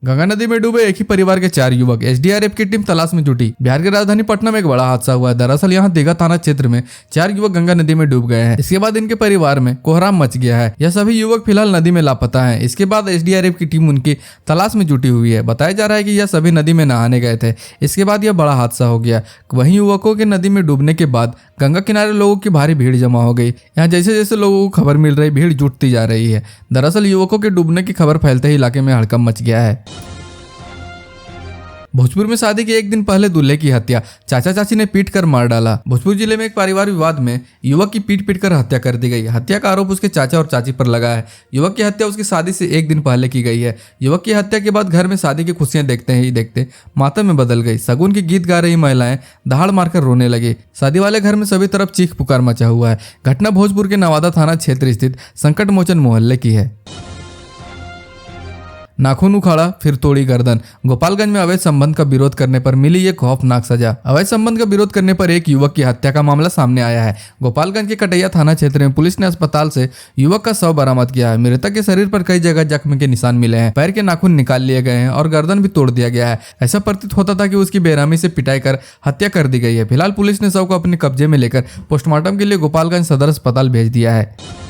गंगा नदी में डूबे एक ही परिवार के 4 युवक, एसडीआरएफ की टीम तलाश में जुटी। बिहार की राजधानी पटना में एक बड़ा हादसा हुआ है। दरअसल यहाँ दीघा थाना क्षेत्र में 4 युवक गंगा नदी में डूब गए हैं। इसके बाद इनके परिवार में कोहराम मच गया है। यह सभी युवक फिलहाल नदी में लापता हैं। इसके बाद एसडीआरएफ की टीम उनकी तलाश में जुटी हुई है। बताया जा रहा है कि यह सभी नदी में नहाने गए थे। इसके बाद यह बड़ा हादसा हो गया। वहीं युवकों के नदी में डूबने के बाद गंगा किनारे लोगों की भारी भीड़ जमा हो गई। यहाँ जैसे जैसे लोगों को खबर मिल रही, भीड़ जुटती जा रही है। दरअसल युवकों के डूबने की खबर फैलते ही इलाके में हड़कंप मच गया है। भोजपुर में शादी के एक दिन पहले दूल्हे की हत्या, चाचा चाची ने पीट कर मार डाला। भोजपुर जिले में एक परिवार विवाद में युवक की पीट कर हत्या कर दी गई। हत्या का आरोप उसके चाचा और चाची पर लगा है। युवक की हत्या उसकी शादी से एक दिन पहले की गई है। युवक की हत्या के बाद घर में शादी की खुशियां देखते ही देखते मातम में बदल गई। शगुन की गीत गा रही महिलाएं दहाड़ मारकर रोने लगी। शादी वाले घर में सभी तरफ चीख पुकार मचा हुआ है। घटना भोजपुर के नवादा थाना क्षेत्र स्थित संकट मोचन मोहल्ले की है। नाखून उखाड़ा फिर तोड़ी गर्दन। गोपालगंज में अवैध संबंध का विरोध करने पर मिली ये खौफनाक सजा। अवैध संबंध का विरोध करने पर एक युवक की हत्या का मामला सामने आया है। गोपालगंज के कटैया थाना क्षेत्र में पुलिस ने अस्पताल से युवक का शव बरामद किया है। मृतक के शरीर पर कई जगह जख्म के निशान मिले हैं। पैर के नाखून निकाल लिए गए हैं और गर्दन भी तोड़ दिया गया है। ऐसा प्रतीत होता था कि उसकी बेरहमी से पिटाई कर हत्या कर दी गई है। फिलहाल पुलिस ने शव को अपने कब्जे में लेकर पोस्टमार्टम के लिए गोपालगंज सदर अस्पताल भेज दिया है।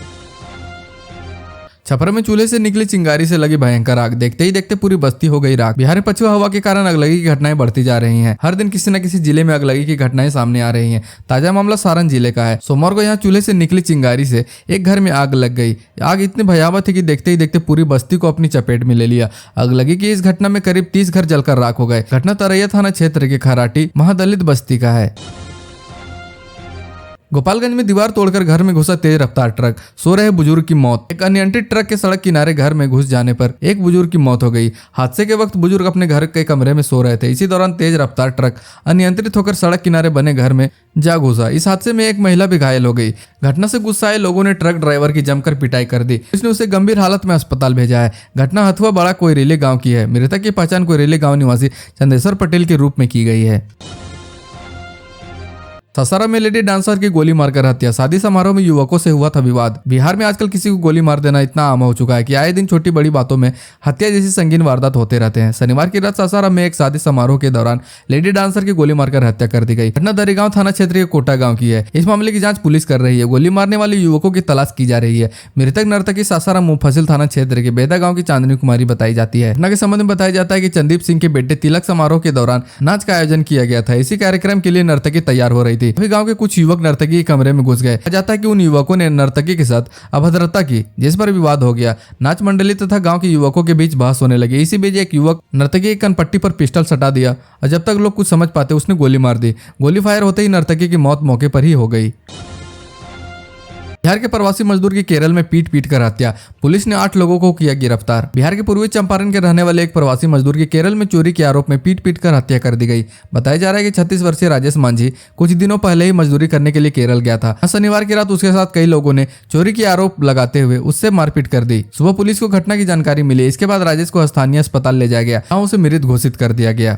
छपरा में चूल्हे से निकली चिंगारी से लगी भयंकर आग, देखते ही देखते पूरी बस्ती हो गई राख। बिहार में पछुआ हवा के कारण अगलगी की घटनाएं बढ़ती जा रही हैं। हर दिन किसी न किसी जिले में अगलगी की घटनाएं सामने आ रही हैं। ताजा मामला सारण जिले का है। सोमवार को यहाँ चूल्हे से निकली चिंगारी से एक घर में आग लग गई। आग इतनी भयावह थी कि देखते ही देखते पूरी बस्ती को अपनी चपेट में ले लिया। अगलगी की इस घटना में करीब 30 घर जलकर राख हो गए। घटना तरैया थाना क्षेत्र के खराटी महादलित बस्ती का है। गोपालगंज में दीवार तोड़कर घर में घुसा तेज रफ्तार ट्रक, सो रहे बुजुर्ग की मौत। एक अनियंत्रित ट्रक के सड़क किनारे घर में घुस जाने पर एक बुजुर्ग की मौत हो गई। हादसे के वक्त बुजुर्ग अपने घर के कमरे में सो रहे थे। इसी दौरान तेज रफ्तार ट्रक अनियंत्रित होकर सड़क किनारे बने घर में जा घुसा। इस हादसे में एक महिला भी घायल हो गई। घटना से गुस्साए लोगों ने ट्रक ड्राइवर की जमकर पिटाई कर दी। उसने उसे गंभीर हालत में अस्पताल भेजा है। घटना हथुआ बड़ा कोयरेली गाँव की है। मृतक की पहचान कोयरेली गाँव निवासी चंदेश्वर पटेल के रूप में की गई है। सासाराम में लेडी डांसर की गोली मारकर हत्या, शादी समारोह में युवकों से हुआ था विवाद। बिहार में आजकल किसी को गोली मार देना इतना आम हो चुका है कि आए दिन छोटी बड़ी बातों में हत्या जैसी संगीन वारदात होते रहते हैं। शनिवार की रात सासाराम में एक शादी समारोह के दौरान लेडी डांसर की गोली मारकर हत्या कर दी गई। घटना दरिगांव थाना क्षेत्र के कोटा गांव की है। इस मामले की जांच पुलिस कर रही है। गोली मारने वाले युवकों की तलाश की जा रही है। मृतक नर्तकी सासाराम मुफसिल थाना क्षेत्र के बेदा गाँव की चांदनी कुमारी बताई जाती है। घटना के संबंध में बताया जाता है कि चंदीप सिंह के बेटे तिलक समारोह के दौरान नाच का आयोजन किया गया था। इसी कार्यक्रम के लिए नर्तकी तैयार हो रही थी। गाँव के कुछ युवक नर्तकी के कमरे में घुस गए। कहा जाता है कि उन युवकों ने नर्तकी के साथ अभद्रता की, जिस पर विवाद हो गया। नाच मंडली तथा गांव के युवकों के बीच बहस होने लगी। इसी बीच एक युवक नर्तकी की कनपट्टी पर पिस्टल सटा दिया और जब तक लोग कुछ समझ पाते उसने गोली मार दी। गोली फायर होते ही नर्तकी की मौत मौके पर ही हो गई। बिहार के प्रवासी मजदूर की केरल में पीट कर हत्या, पुलिस ने 8 लोगों को किया गिरफ्तार। बिहार के पूर्वी चंपारण के रहने वाले एक प्रवासी मजदूर की केरल में चोरी के आरोप में पीट कर हत्या कर दी गई। बताया जा रहा है कि 36 वर्षीय राजेश मांझी कुछ दिनों पहले ही मजदूरी करने के लिए केरल गया था। शनिवार की रात उसके साथ कई लोगों ने चोरी के आरोप लगाते हुए उससे मारपीट कर दी। सुबह पुलिस को घटना की जानकारी मिली। इसके बाद राजेश को स्थानीय अस्पताल ले जाया गया, जहां उसे मृत घोषित कर दिया गया।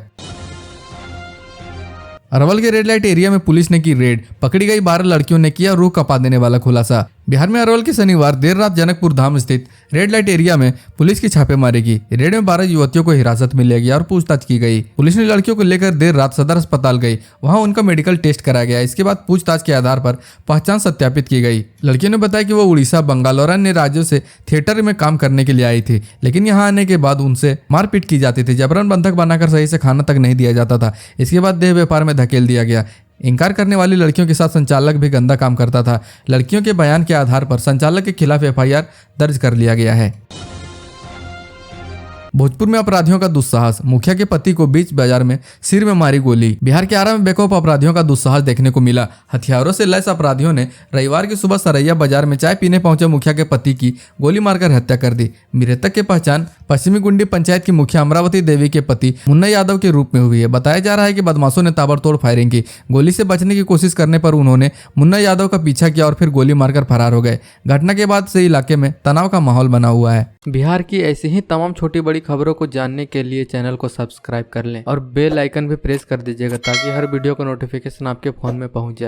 अरवल के रेड लाइट एरिया में पुलिस ने की रेड, पकड़ी गई 12 लड़कियों ने किया रूह कपा देने वाला खुलासा। बिहार में अरवल के शनिवार देर रात जनकपुर धाम स्थित रेड लाइट एरिया में पुलिस की छापेमारी की। रेड में 12 युवतियों को हिरासत में लिया गया और पूछताछ की गई। पुलिस ने लड़कियों को लेकर देर रात सदर अस्पताल गई। वहां उनका मेडिकल टेस्ट कराया गया। इसके बाद पूछताछ के आधार पर पहचान सत्यापित की गई। लड़कियों ने बताया कि वो उड़ीसा, बंगाल और अन्य राज्यों से थिएटर में काम करने के लिए आई थी, लेकिन यहाँ आने के बाद उनसे मारपीट की जाती थी। जबरन बंधक बनाकर सही से खाना तक नहीं दिया जाता था। इसके बाद देह व्यापार में धकेल दिया गया। इनकार करने वाली लड़कियों के साथ संचालक भी गंदा काम करता था। लड़कियों के बयान के आधार पर संचालक के खिलाफ FIR दर्ज कर लिया गया है। भोजपुर में अपराधियों का दुस्साहस, मुखिया के पति को बीच बाजार में सिर में मारी गोली। बिहार के आरा में बेखौफ अपराधियों का दुस्साहस देखने को मिला। हथियारों से लैस अपराधियों ने रविवार की सुबह सरैया बाजार में चाय पीने पहुंचे मुखिया के पति की गोली मारकर हत्या कर दी। मृतक की पहचान पश्चिमी गुंडी पंचायत की मुखिया अमरावती देवी के पति मुन्ना यादव के रूप में हुई है। बताया जा रहा है कि बदमाशों ने ताबड़तोड़ फायरिंग की। गोली से बचने की कोशिश करने पर उन्होंने मुन्ना यादव का पीछा किया और फिर गोली मारकर फरार हो गए। घटना के बाद से इलाके में तनाव का माहौल बना हुआ है। बिहार की ऐसी ही तमाम छोटी बड़ी खबरों को जानने के लिए चैनल को सब्सक्राइब कर लें और बेल आइकन भी प्रेस कर दीजिएगा ताकि हर वीडियो का नोटिफिकेशन आपके फोन में पहुंच जाए।